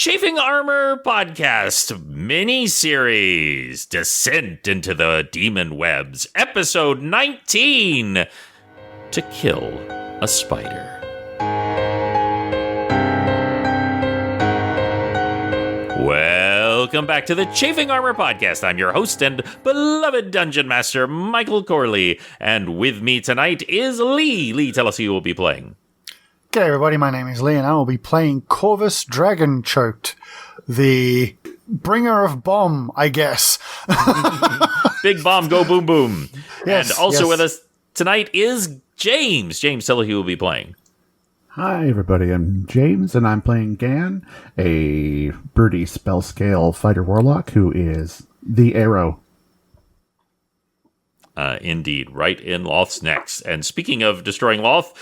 Chafing Armor Podcast mini-series, Descent into the Demon Webs, episode 19, To Kill a Spider. Welcome back to the Chafing Armor Podcast. I'm your host and beloved Dungeon Master, Michael Corley, and with me tonight is Lee. Lee, tell us who you will be playing. G'day everybody, my name is Lee and I will be playing Corvus Dragonchoked, the bringer of bomb, I guess. Big bomb, go boom boom. Yes, and also yes. with us tonight is James. James, tell us who you will be playing. Hi everybody, I'm James and I'm playing Gan, a birdie spell scale fighter warlock who is the arrow. Indeed, right in Lolth's next. And speaking of destroying Lolth,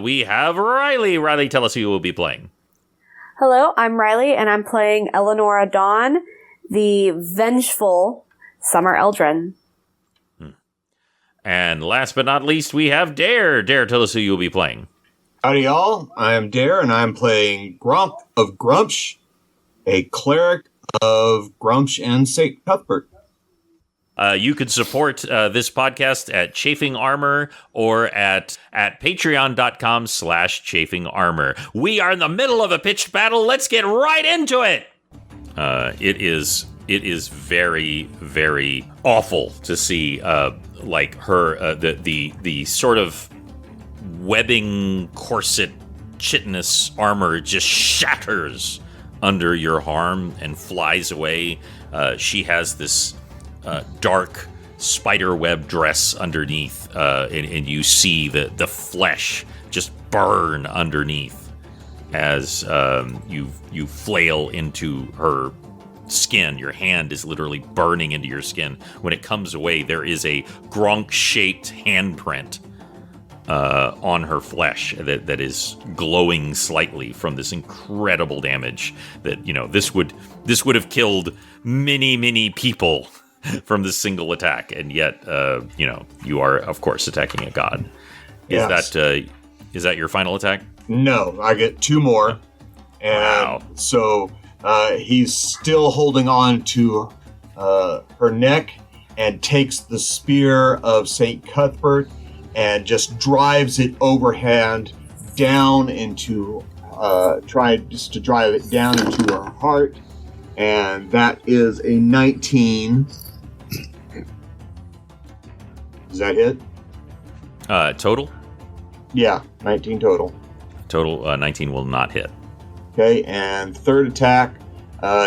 we have Riley. Riley, tell us who you will be playing. Hello, I'm Riley, and I'm playing Elenora Dawn, the vengeful Summer Eldrin. And last but not least, we have Dare. Dare, tell us who you will be playing. Howdy, y'all. I am Dare, and I'm playing Gronk of Grumpsh, a cleric of Grumpsh and St. Cuthbert. You can support this podcast at Chafing Armor or at patreon.com/Chafing Armor. We are in the middle of a pitched battle. Let's get right into it. It is very, very awful to see like her the sort of webbing corset chitinous armor just shatters under your arm and flies away. She has this dark spider web dress underneath, and you see the flesh just burn underneath as you flail into her skin. Your hand is literally burning into your skin. When it comes away, there is a Gronk-shaped handprint on her flesh that is glowing slightly from this incredible damage. That this would have killed many people from this single attack, and yet you are of course attacking a god. Yes. Is that your final attack? No, I get two more. And Wow. so he's still holding on to her neck and takes the spear of St. Cuthbert and just drives it overhand down into, to drive it down into her heart. And that is a 19. Does that hit? Total? Yeah, 19 total. Total 19 will not hit. Okay, and third attack,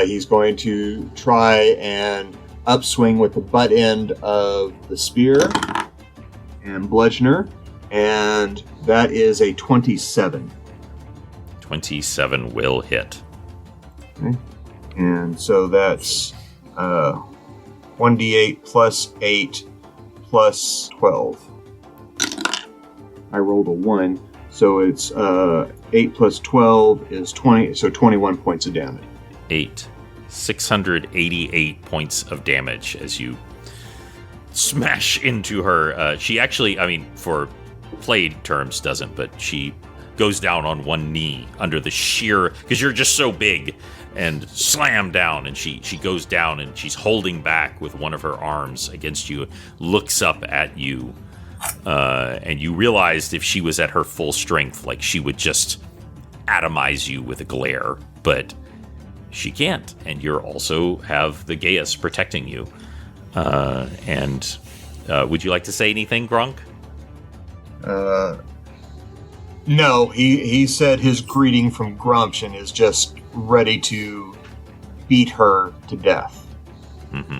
he's going to try and upswing with the butt end of the spear and bludgeon her, and that is a 27. 27 will hit. Okay. And so that's 1d8 plus 8 plus 12. I rolled a 1, so it's 8 plus 12 is 20, so 21 points of damage. 688 points of damage as you smash into her. She actually, for played terms doesn't, but she goes down on one knee under the sheer, because you're just so big, and slam down, and she goes down, and she's holding back with one of her arms against you, looks up at you, and you realized if she was at her full strength, like, she would just atomize you with a glare, but she can't, and you also have the Gaius protecting you. And would you like to say anything, Gronk? No, he said his greeting from Grumpsh and is just ready to beat her to death. Mm-hmm.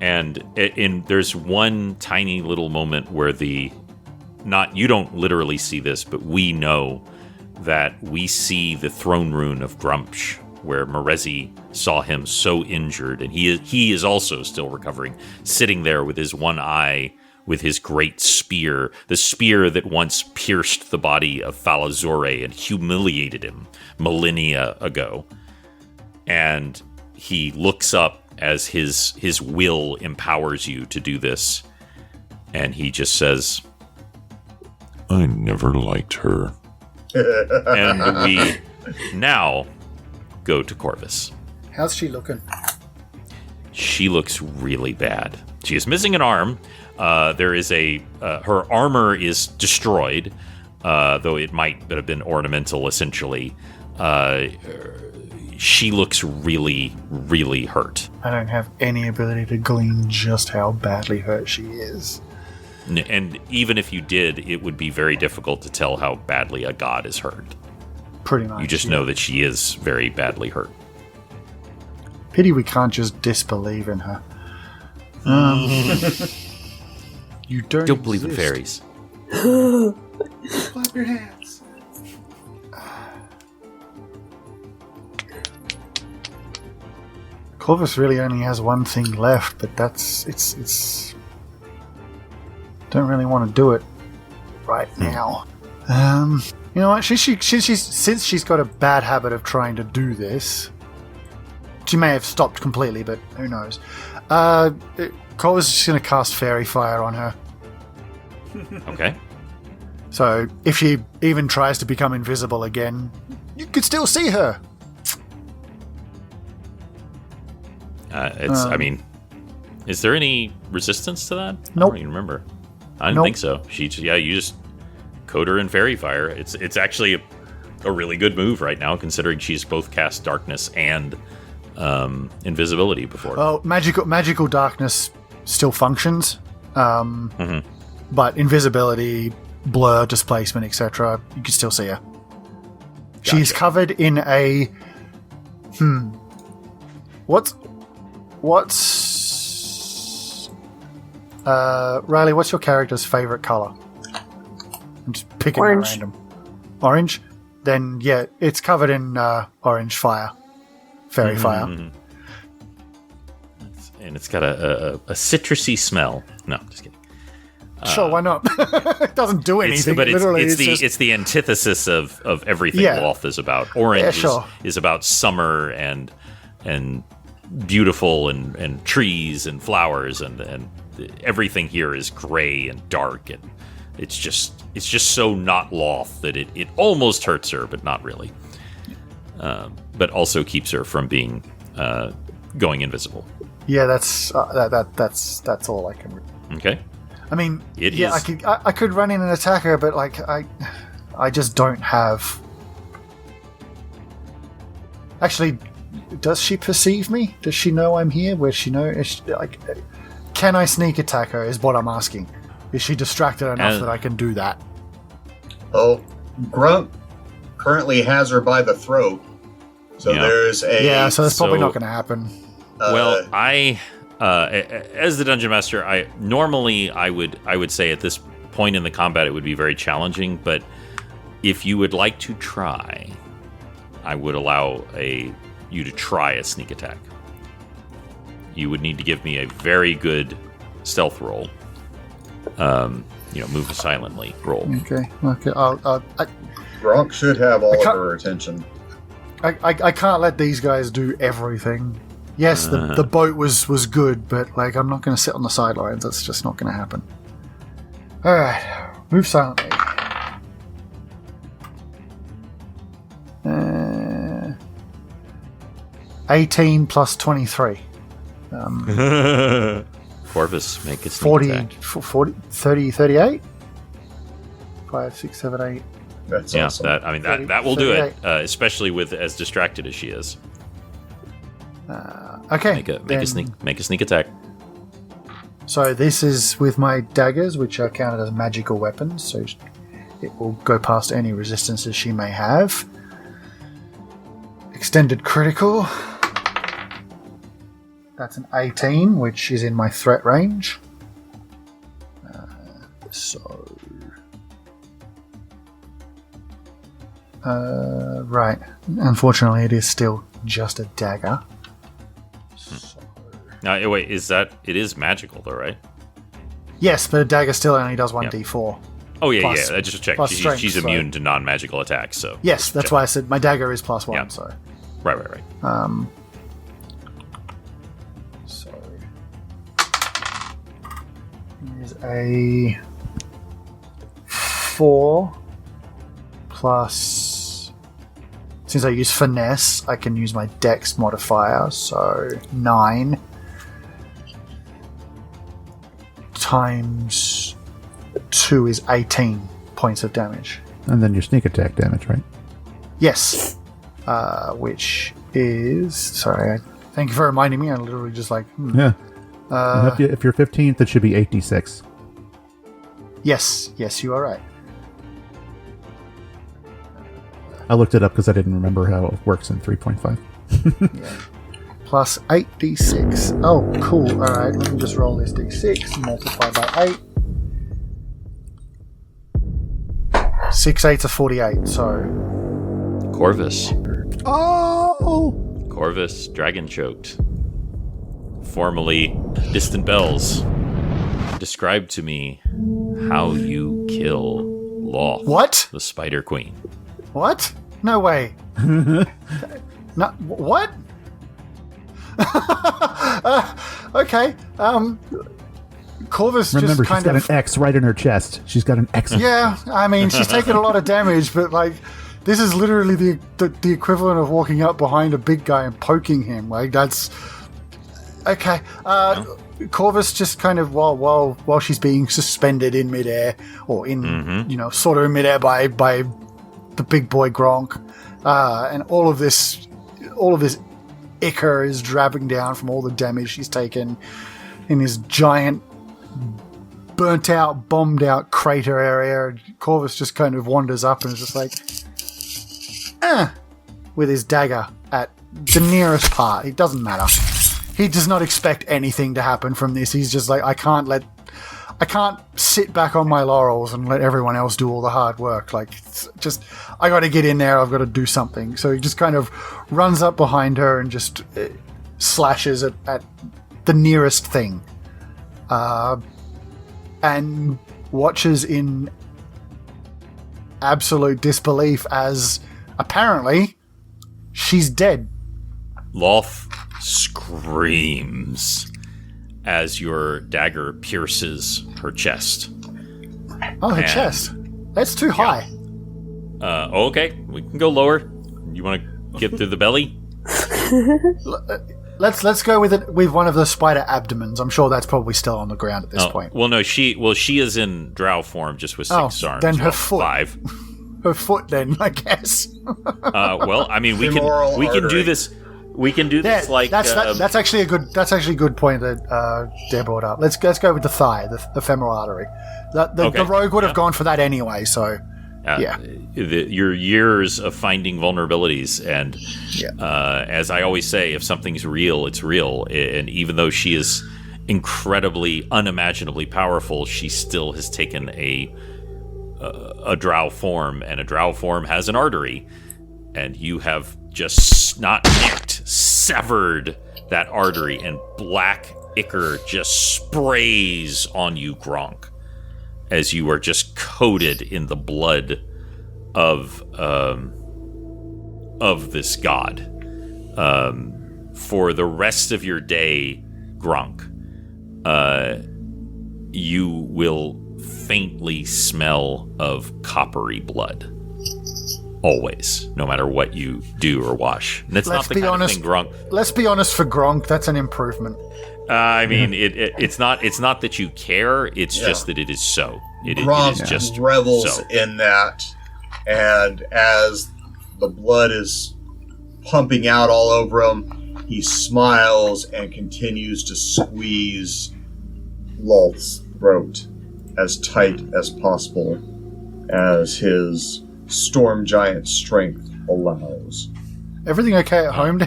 And there's one tiny little moment where you don't literally see this, but we know that we see the throne rune of Grumpsh, where Merezi saw him so injured, and he is also still recovering, sitting there with his one eye, with his great spear, the spear that once pierced the body of Falazore and humiliated him millennia ago. And he looks up as his will empowers you to do this, and he just says, "I never liked her." And Now, go to Corvus. How's she looking? She looks really bad. She is missing an arm. There is her armor is destroyed, though it might have been ornamental, essentially. She looks really, really hurt. I don't have any ability to glean just how badly hurt she is. And even if you did, it would be very difficult to tell how badly a god is hurt. Pretty much. You just know that she is very badly hurt. Pity we can't just disbelieve in her. You don't believe in exist. fairies. Clap your hands. Corvus really only has one thing left, but it's don't really want to do it right now. You know what? She's since she's got a bad habit of trying to do this. She may have stopped completely, but who knows? Corvus is just going to cast Fairy Fire on her. Okay. So if she even tries to become invisible again, you could still see her. I mean, is there any resistance to that? I Nope. don't even remember. I didn't Nope. think so. You just code her in Fairy Fire. It's actually a really good move right now, considering she's both cast Darkness and invisibility before. Oh, magical darkness still functions, but invisibility, blur, displacement, etc. You can still see her. She's covered in a What's Riley? What's your character's favorite color? I'm just picking at Orange. random. Orange. Then yeah, it's covered in orange fire, fairy fire. And it's got a citrusy smell. No, just kidding. Sure, why not? It doesn't do anything. It's the antithesis of everything Yeah. Lolth is about. Orange sure. is about summer and beautiful and trees and flowers and everything here is gray and dark, and it's just so not Lolth that it almost hurts her, but not really. But also keeps her from being going invisible. Yeah, that's all I can. Okay. I mean, It yeah, is- I could run in and attack her, but like I just don't have. Actually, does she perceive me? Does she know I'm here? Where she know? Can I sneak attack her? Is what I'm asking. Is she distracted enough that I can do that? Oh, Gronk currently has her by the throat. So Yeah. there's a. Yeah, so that's probably so- not going to happen. Well, as the dungeon master, I would say at this point in the combat it would be very challenging. But if you would like to try, I would allow you to try a sneak attack. You would need to give me a very good stealth roll. Move silently roll. Okay. Gronk should have all of can't- her attention. I can't let these guys do everything. Yes, the boat was good, but like I'm not going to sit on the sidelines. That's just not going to happen. All right, move silently. 18 plus 23. Corvus, make a sneak 40, attack. 30, 38? 5, 6, 7, 8. That's Yeah, awesome. that will do it, 38. especially with as distracted as she is. Okay. Make a sneak attack. So this is with my daggers, which are counted as magical weapons, so it will go past any resistances she may have. Extended critical. That's an 18, which is in my threat range. Right. Unfortunately, it is still just a dagger. Now, wait, it is magical though, right? Yes, but a dagger still only does 1d4. Oh yeah, Plus- I just checked. plus She's strength, so- immune to non-magical attacks, so Yes, that's check. why I said my dagger is +1, Yeah. so... Right. So here's a 4 plus since I use finesse, I can use my dex modifier, so 9 times 2 is 18 points of damage. And then your sneak attack damage, right? Yes. Which is... Sorry, thank you for reminding me. I'm literally just like... Yeah. If you're 15th, it should be 8d6. Yes, you are right. I looked it up because I didn't remember how it works in 3.5. Yeah. Plus 8d6. Oh, cool. Alright, let me just roll this d6 and multiply by 8. 6 8s are 48, so... Corvus. Oh! Corvus Dragonchoked. Formerly Distant Bells. Describe to me how you kill Lolth, What? the Spider Queen. What? No way. No, what? Okay. Corvus Remember, just she's kind got of... an X right in her chest. She's got an X. Yeah, I mean, she's taken a lot of damage, but like, this is literally the equivalent of walking up behind a big guy and poking him. Like, that's okay. Corvus just kind of while she's being suspended in midair, or in sort of in midair by the big boy Gronk, and all of this ichor is dragging down from all the damage she's taken in this giant burnt out, bombed out crater area. Corvus just kind of wanders up and is just like, with his dagger at the nearest part. It doesn't matter. He does not expect anything to happen from this. He's just like, I can't sit back on my laurels and let everyone else do all the hard work. Like, it's just, I got to get in there. I've got to do something. So he just kind of runs up behind her and just slashes at the nearest thing. And watches in absolute disbelief as apparently she's dead. Lolth screams as your dagger pierces her chest. Oh, her chest. That's too high. Okay, we can go lower. You want to get through the belly? Let's go with it with one of the spider abdomens. I'm sure that's probably still on the ground at this point. Well, no, she is in drow form, just with 6 arms. Then her foot. 5. Her foot, then I guess. Well, I mean, we can do this. We can do this like that's actually a good point that Deb brought up. Let's go with the thigh, the femoral artery. The rogue would have gone for that anyway. So yeah, your years of finding vulnerabilities, and as I always say, if something's real, it's real. And even though she is incredibly, unimaginably powerful, she still has taken a drow form, and a drow form has an artery, and you have just not nicked, severed that artery, and black ichor just sprays on you, Gronk, as you are just coated in the blood of this god. For the rest of your day, Gronk, you will faintly smell of coppery blood. Always, no matter what you do or wash. And it's not the kind of thing Gronk... Let's be honest, for Gronk, that's an improvement. I mean, it's not that you care, it's just that it is so. Gronk it is just revels so. in that, and as the blood is pumping out all over him, he smiles and continues to squeeze Lolth's throat as tight as possible as his storm giant strength allows. Everything okay at home? No,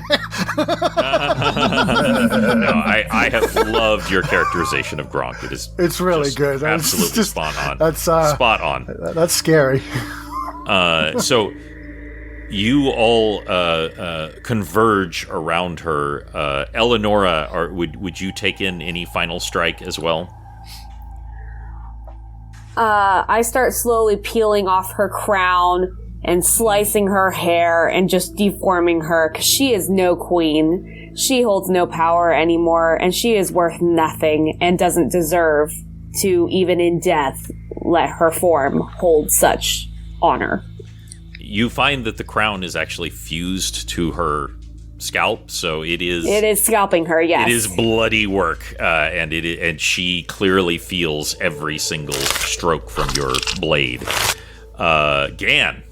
I have loved your characterization of Gronk. It's really good. Absolutely just, spot on. That's spot on. That's scary. So you all converge around her. Elenora, would you take in any final strike as well? I start slowly peeling off her crown and slicing her hair and just deforming her, because she is no queen. She holds no power anymore, and she is worth nothing and doesn't deserve to, even in death, let her form hold such honor. you find that the crown is actually fused to her scalp, so it is scalping her. Yes, it is bloody work, and she clearly feels every single stroke from your blade. Gan,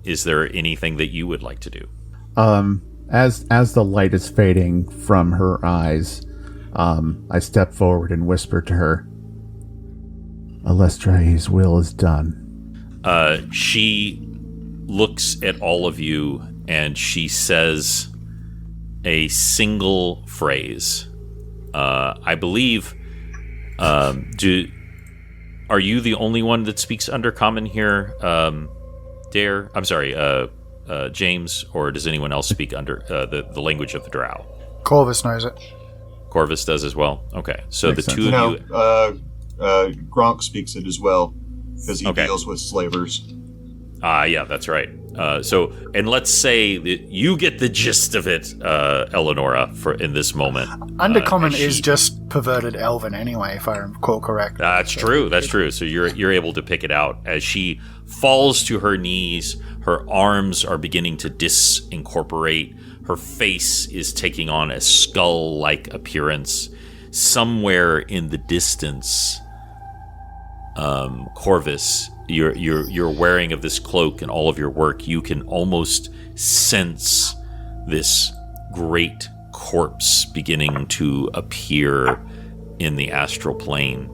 is there anything that you would like to do? As the light is fading from her eyes, I step forward and whisper to her, Alestrai's will is done. She looks at all of you and she says a single phrase. I believe, are you the only one that speaks Undercommon here, Dare? I'm sorry, James, or does anyone else speak under the language of the Drow? Corvus knows it. Corvus does as well? Okay, so Makes the sense. two of you... Gronk speaks it as well because he deals with slavers. Yeah, that's right. And let's say that you get the gist of it, Elenora, in this moment. Undercommon is just perverted elven anyway, if I recall correct. That's true. That's true. So you're able to pick it out as she falls to her knees. Her arms are beginning to disincorporate. Her face is taking on a skull-like appearance. Somewhere in the distance, Corvus, you're wearing of this cloak and all of your work, you can almost sense this great corpse beginning to appear in the astral plane.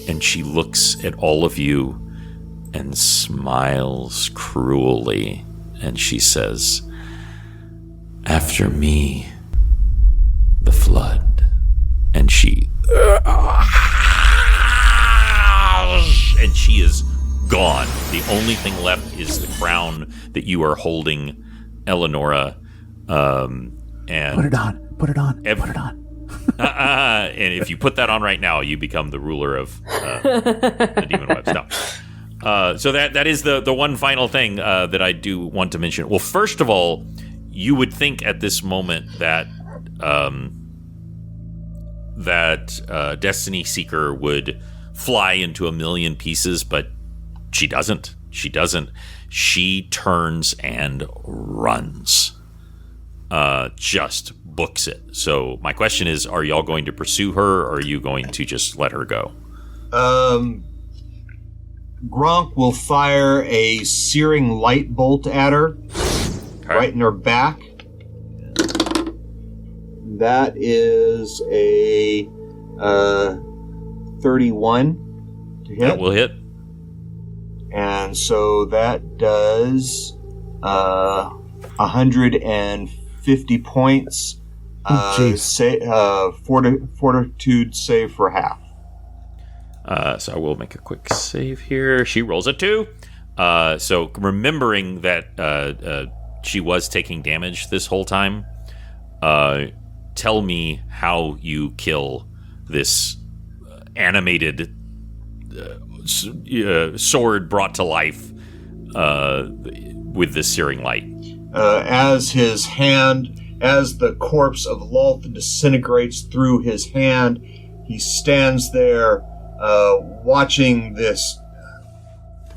And she looks at all of you and smiles cruelly, and she says, "After me, the flood." And she is gone. The only thing left is the crown that you are holding, Elenora. And Put it on. Put it on. And if you put that on right now, you become the ruler of the demon webs. No. So that is the one final thing that I do want to mention. Well, first of all, you would think at this moment that Destiny Seeker would fly into a million pieces, but she doesn't. She turns and runs. Just books it. So my question is, are y'all going to pursue her, or are you going to just let her go? Gronk will fire a searing light bolt at her, right in her back. That is a 31 to hit. That will hit. And so that does 150 points. Fortitude save for half. So I will make a quick save here. She rolls a 2. So remembering that she was taking damage this whole time, tell me how you kill this animated sword brought to life with this searing light. As the corpse of Lolth disintegrates through his hand, he stands there watching this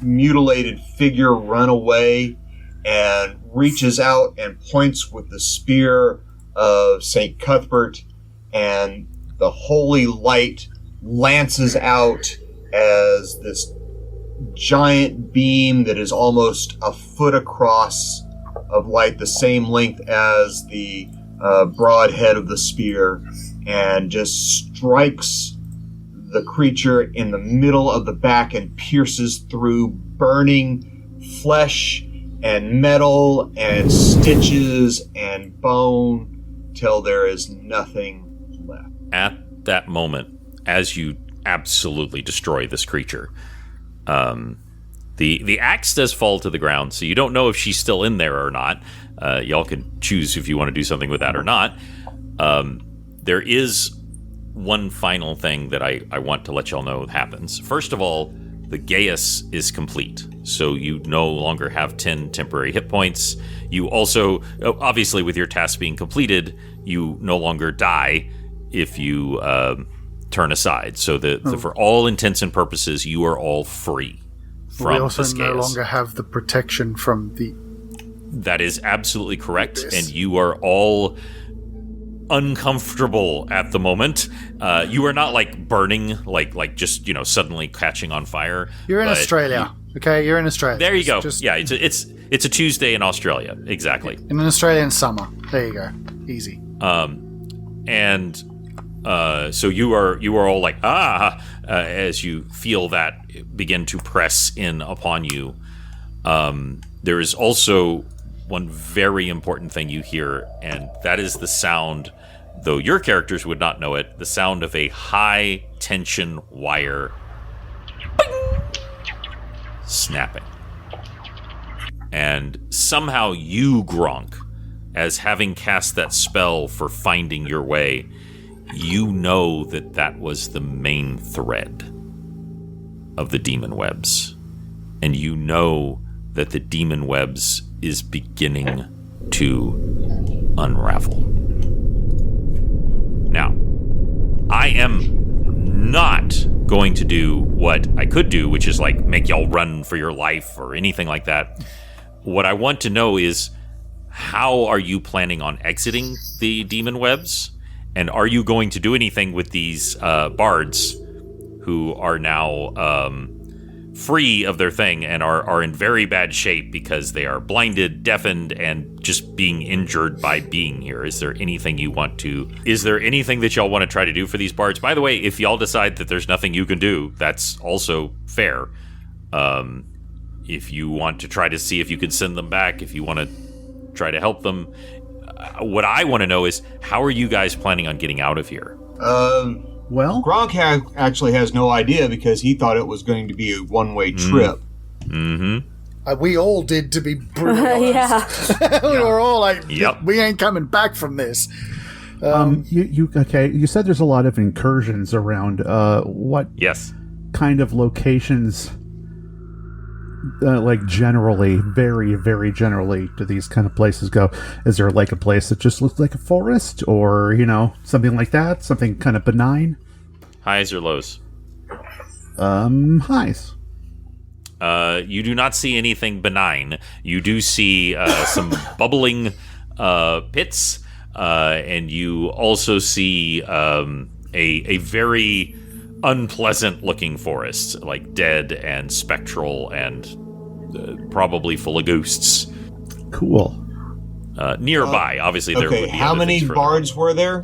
mutilated figure run away and reaches out and points with the spear of St. Cuthbert, and the holy light lances out as this giant beam that is almost a foot across of light, the same length as the broad head of the spear, and just strikes the creature in the middle of the back and pierces through, burning flesh and metal and stitches and bone till there is nothing left. At that moment, as you absolutely destroy this creature, the axe does fall to the ground, so you don't know if she's still in there or not. Y'all can choose if you want to do something with that or not. There is one final thing that I want to let y'all know happens. First of all, the Gaius is complete, so you no longer have 10 temporary hit points. You also, obviously with your task being completed, you no longer die if you turn aside. So for all intents and purposes, you are all free from we also the no scales. longer have the protection from the... That is absolutely correct, and you are all uncomfortable at the moment. You are not like burning, like just suddenly catching on fire. You're in but Australia, okay? You're in Australia. There you go. Just Yeah, it's a Tuesday in Australia, exactly. in an Australian summer. There you go. Easy. And so you are all like as you feel that begin to press in upon you. There is also one very important thing you hear, and that is the sound, though your characters would not know it, the sound of a high tension wire snapping. And somehow you, Gronk, as having cast that spell for finding your way, you know that was the main thread of the demon webs. And you know that the demon webs is beginning to unravel. Now, I am not going to do what I could do, which is like make y'all run for your life or anything like that. What I want to know is, how are you planning on exiting the demon webs? And are you going to do anything with these bards who are now free of their thing and are in very bad shape because they are blinded, deafened, and just being injured by being here? Is there anything that y'all want to try to do for these bards? By the way, if y'all decide that there's nothing you can do, that's also fair. If you want to try to see if you can send them back, if you want to try to help them, what I want to know is, how are you guys planning on getting out of here? Well, Gronk actually has no idea because he thought it was going to be a one-way trip. Mm-hmm. We all did, to be brutally honest. Yeah. We were all like, Yep. we ain't coming back from this. you said there's a lot of incursions around. What Yes. kind of locations, like generally, very, very generally, do these kind of places go? Is there like a place that just looks like a forest, or something like that, something kind of benign? Highs or lows? Highs. You do not see anything benign. You do see some bubbling pits, and you also see a very unpleasant-looking forest, like dead and spectral and probably full of ghosts. Cool. Nearby, obviously, there would Okay, be how other many things further. bards were there?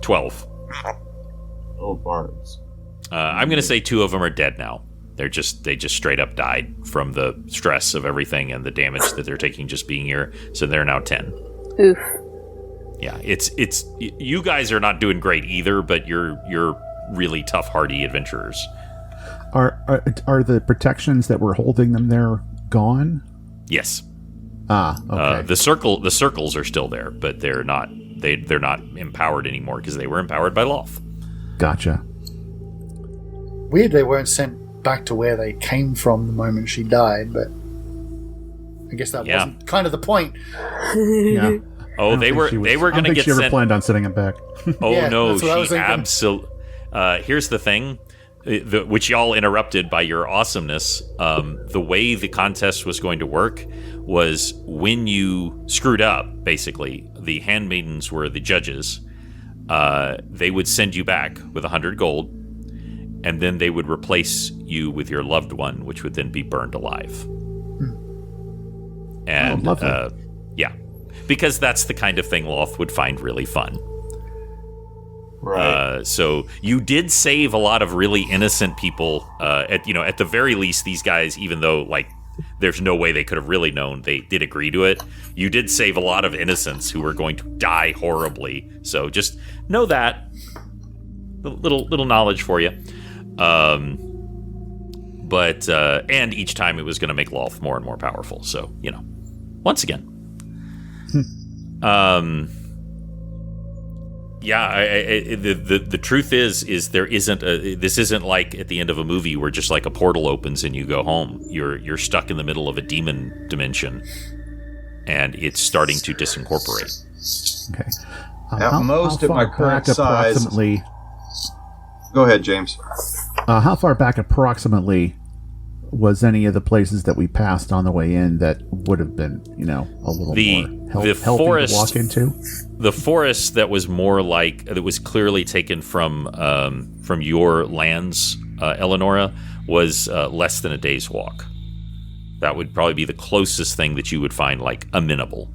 12. Oh, bards. I'm going to say 2 of them are dead now. They just straight up died from the stress of everything and the damage that they're taking just being here. So they're now 10. Oof. Yeah, it's you guys are not doing great either, but you're really tough, hardy adventurers. Are the protections that were holding them there gone? Yes. Okay. The circles are still there, but they're not empowered anymore because they were empowered by Lolth. Gotcha. Weird they weren't sent back to where they came from the moment she died, but I guess that wasn't kind of the point. Yeah. Oh, they were going to get I don't think she ever sent. planned on sending them back. Oh Yeah, no, that's what I was she thinking. absolutely. Here's the thing, which y'all interrupted by your awesomeness. The way the contest was going to work was when you screwed up. Basically, the handmaidens were the judges. They would send you back with 100 gold, and then they would replace you with your loved one, which would then be burned alive. And lovely. yeah, because that's the kind of thing Lolth would find really fun. Right. So you did save a lot of really innocent people. At the very least, these guys, even though there's no way they could have really known, they did agree to it. You did save a lot of innocents who were going to die horribly. So just know that. Little knowledge for you. But and each time it was going to make Lolth more and more powerful. So once again. Yeah, the truth is there isn't this isn't like at the end of a movie where just like a portal opens and you go home. You're stuck in the middle of a demon dimension, and it's starting to disincorporate. Okay. At most, at my far current back size- approximately? Go ahead, James. How far back approximately was any of the places that we passed on the way in that would have been, a little more healthy to walk into? The forest that was more like, that was clearly taken from your lands, Elenora, was less than a day's walk. That would probably be the closest thing that you would find, like, amenable.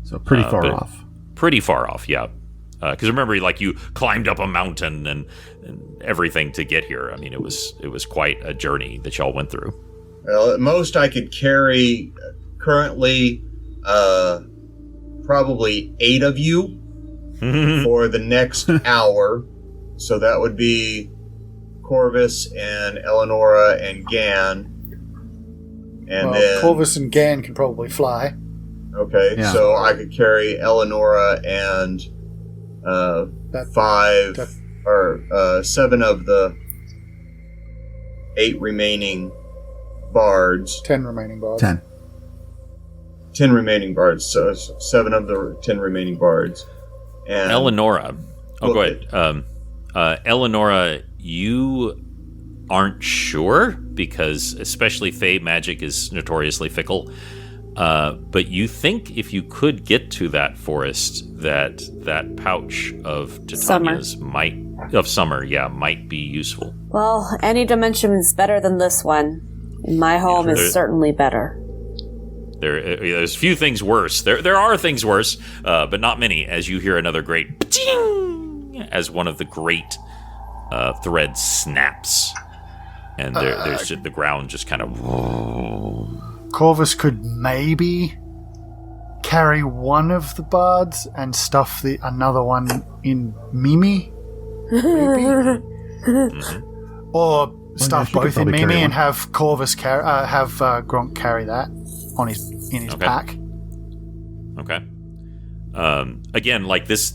So pretty far off. Pretty far off, yeah. Because remember, like, you climbed up a mountain and everything to get here. I mean, it was quite a journey that y'all went through. Well, at most I could carry currently probably 8 of you for the next hour. So that would be Corvus and Elenora and Gan. And then Corvus and Gan can probably fly. Okay, Yeah. so I could carry Elenora and 7 of the 8 remaining bards. 10 remaining bards. 10 remaining bards, so 7 of the 10 remaining bards. And Elenora. Oh, go ahead. Elenora, you aren't sure, because especially Fey magic is notoriously fickle. But you think if you could get to that forest, that pouch of Titania's might be useful. Well, any dimension is better than this one. My home is certainly better. There's few things worse. There are things worse, but not many. As you hear another great pa-ting, as one of the great threads snaps, and there's just, the ground just kind of. Corvus could maybe carry one of the bards and stuff another one in Mimi, maybe, or stuff both in Mimi and have Corvus have Gronk carry that in his pack. Okay. Again, like this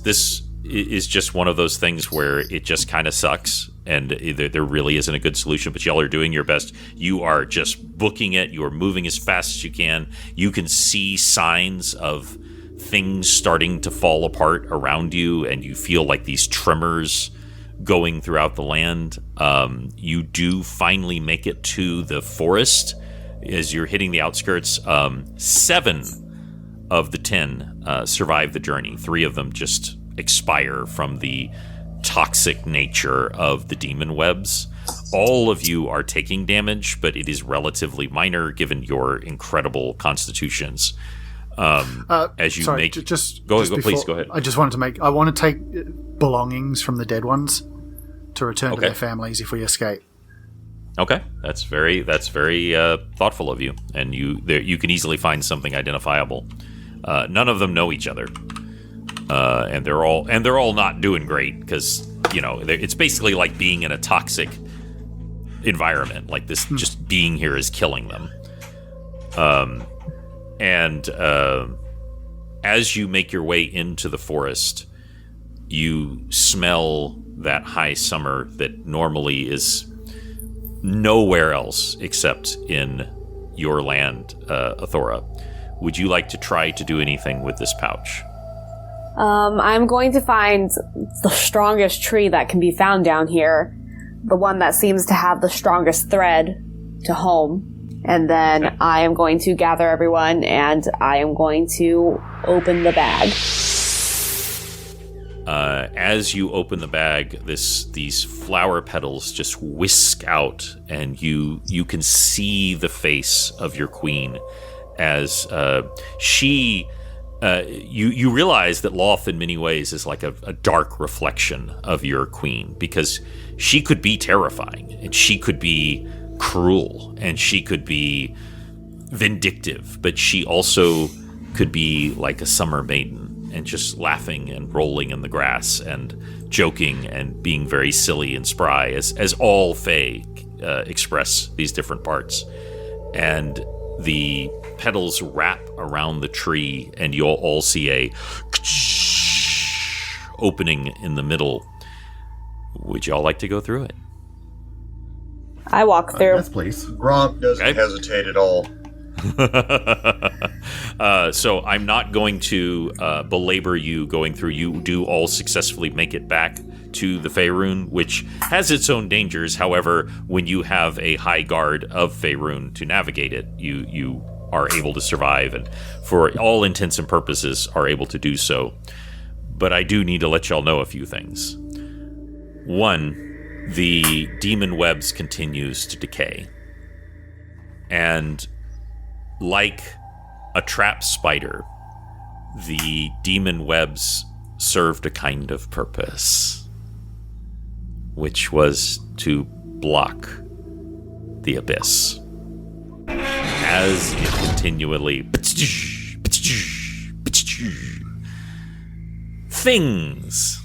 is just one of those things where it just kind of sucks, and there really isn't a good solution, but y'all are doing your best. You are just booking it. You are moving as fast as you can. You can see signs of things starting to fall apart around you, and you feel like these tremors going throughout the land. You do finally make it to the forest as you're hitting the outskirts. 7 of the 10 survive the journey. 3 of them just expire from the toxic nature of the demon webs. All of you are taking damage, but it is relatively minor given your incredible constitutions. As you sorry, make, just go before, please go ahead. I want to take belongings from the dead ones to return to their families if we escape. Okay, that's very thoughtful of you, and you can easily find something identifiable. None of them know each other. And they're all not doing great, because it's basically like being in a toxic environment like this. Just being here is killing them. And as you make your way into the forest, you smell that high summer that normally is nowhere else except in your land, Athora. Would you like to try to do anything with this pouch? I'm going to find the strongest tree that can be found down here. The one that seems to have the strongest thread to home. And then I am going to gather everyone, and I am going to open the bag. As you open the bag, these flower petals just whisk out, and you can see the face of your queen as she... You realize that Lolth in many ways is like a dark reflection of your queen, because she could be terrifying, and she could be cruel, and she could be vindictive, but she also could be like a summer maiden and just laughing and rolling in the grass and joking and being very silly and spry, as all Fae express these different parts. And the petals wrap around the tree, and you'll all see a opening in the middle. Would y'all like to go through it? I walk through. Yes, please. Gronk doesn't hesitate at all. So I'm not going to belabor you going through. You do all successfully make it back to the Faerun, which has its own dangers. However, when you have a high guard of Faerun to navigate it, you are able to survive, and for all intents and purposes are able to do so. But I do need to let y'all know a few things. One, the demon webs continues to decay. And like a trap spider, the demon webs served a kind of purpose, which was to block the abyss. As it continually... Things,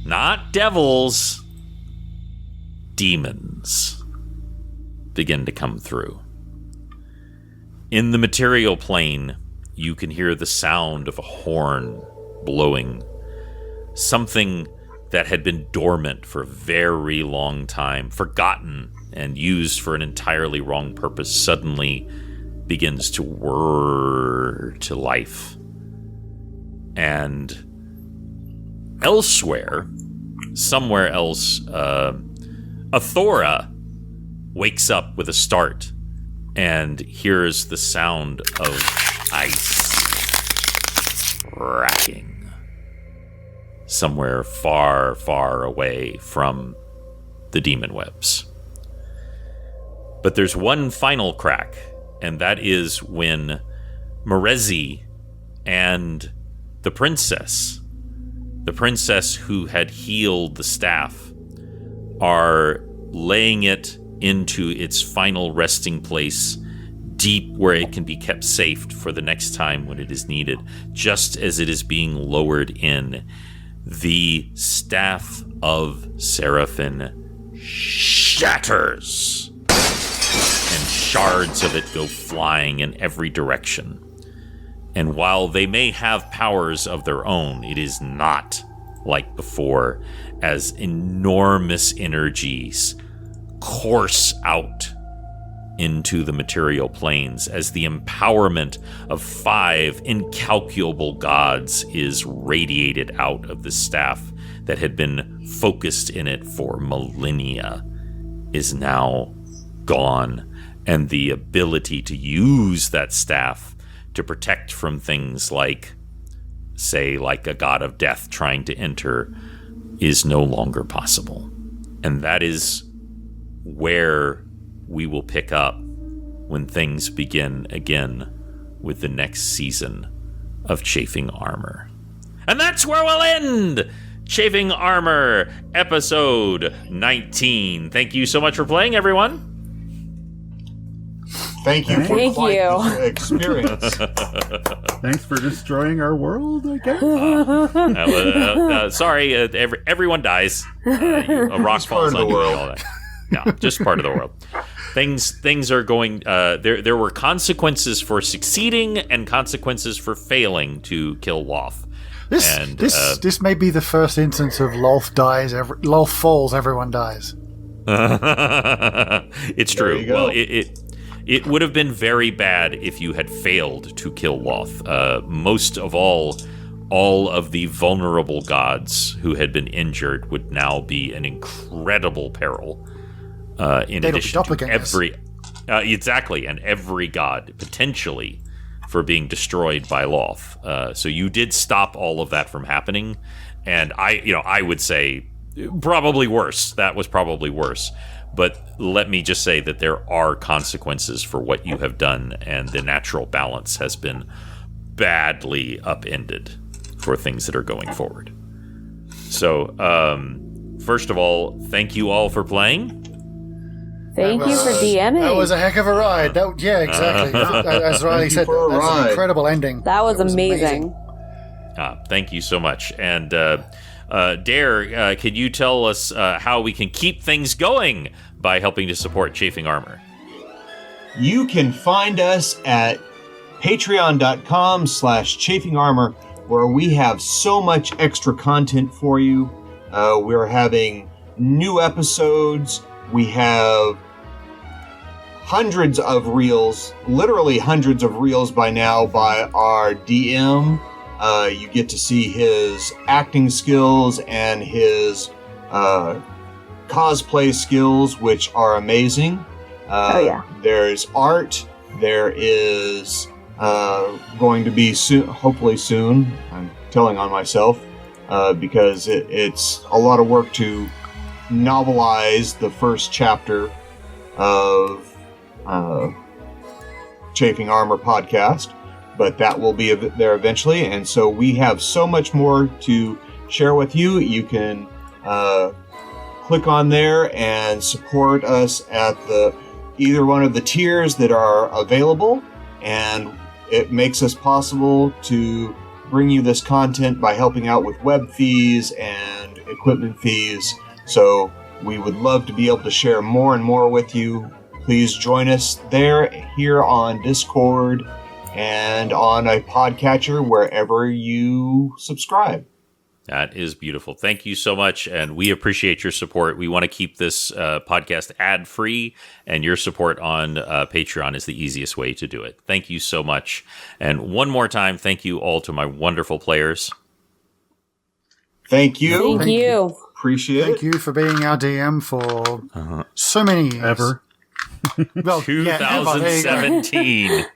not devils, demons, begin to come through. In the material plane, you can hear the sound of a horn blowing. Something that had been dormant for a very long time, forgotten and used for an entirely wrong purpose, suddenly begins to whir to life. And elsewhere, somewhere else, Athora wakes up with a start and hears the sound of ice cracking somewhere far, far away from the demon webs. But there's one final crack, and that is when Merezi and the princess who had healed the staff, are laying it into its final resting place, deep where it can be kept safe for the next time when it is needed. Just as it is being lowered in, the staff of Seraphim shatters, and shards of it go flying in every direction. And while they may have powers of their own, it is not like before, as enormous energies course out into the material planes, as the empowerment of 5 incalculable gods is radiated out of the staff that had been focused in it for millennia, is now gone, and the ability to use that staff to protect from things like, say, like a god of death trying to enter, is no longer possible. And that is where we will pick up when things begin again with the next season of Chafing Armor. And that's where we'll end Chafing Armor, episode 19. Thank you so much for playing, everyone. Thank you for Thank quite you. the experience. Thanks for destroying our world, I guess. Sorry, everyone dies. A rock falls on you. All that. No, just part of the world. Things are going. There were consequences for succeeding and consequences for failing to kill Lolth. This may be the first instance of Lolth dies. Lolth falls, everyone dies. It's true. Well, it would have been very bad if you had failed to kill Lolth. Most of all of the vulnerable gods who had been injured would now be an incredible peril. In addition to every exactly, and every god potentially for being destroyed by Lolth. So you did stop all of that from happening, and I would say probably worse. That was probably worse. But let me just say that there are consequences for what you have done, and the natural balance has been badly upended for things that are going forward. So, first of all, thank you all for playing. Thank you for DMing. That was a heck of a ride. Yeah, exactly. As Riley said, that's an incredible ending. That was amazing. Thank you so much. And Dare, can you tell us how we can keep things going by helping to support Chafing Armor? You can find us at patreon.com/chafingarmor, where we have so much extra content for you. We're having new episodes. We have hundreds of reels, literally hundreds of reels by now by our DM. You get to see his acting skills and his cosplay skills, which are amazing. There's art. There is going to be soon, hopefully soon. I'm telling on myself because it's a lot of work to novelize the first chapter of Chafing Armor podcast, but that will be there eventually. And so we have so much more to share with you. You can click on there and support us at either one of the tiers that are available, and it makes us possible to bring you this content by helping out with web fees and equipment fees. So we would love to be able to share more and more with you. Please join us there, here on Discord, and on a podcatcher wherever you subscribe. That is beautiful. Thank you so much, and we appreciate your support. We want to keep this podcast ad-free, and your support on Patreon is the easiest way to do it. Thank you so much. And one more time, thank you all to my wonderful players. Thank you. Thank you. Appreciate it. Thank you for being our DM for so many years. Ever. Well, 2017.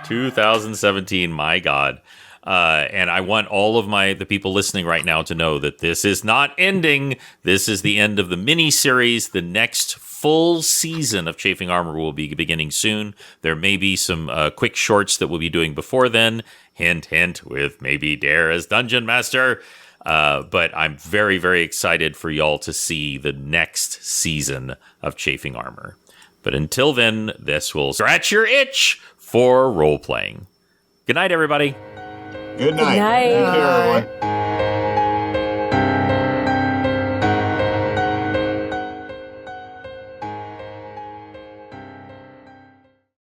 2017, my God. And I want all of the people listening right now to know that this is not ending. This is the end of the mini-series. The next full season of Chafing Armor will be beginning soon. There may be some quick shorts that we'll be doing before then. Hint, hint, with maybe Dare as Dungeon Master. But I'm very, very excited for y'all to see the next season of Chafing Armor. But until then, this will scratch your itch for role-playing. Good night, everybody. Good night. Good night. Take care, everyone.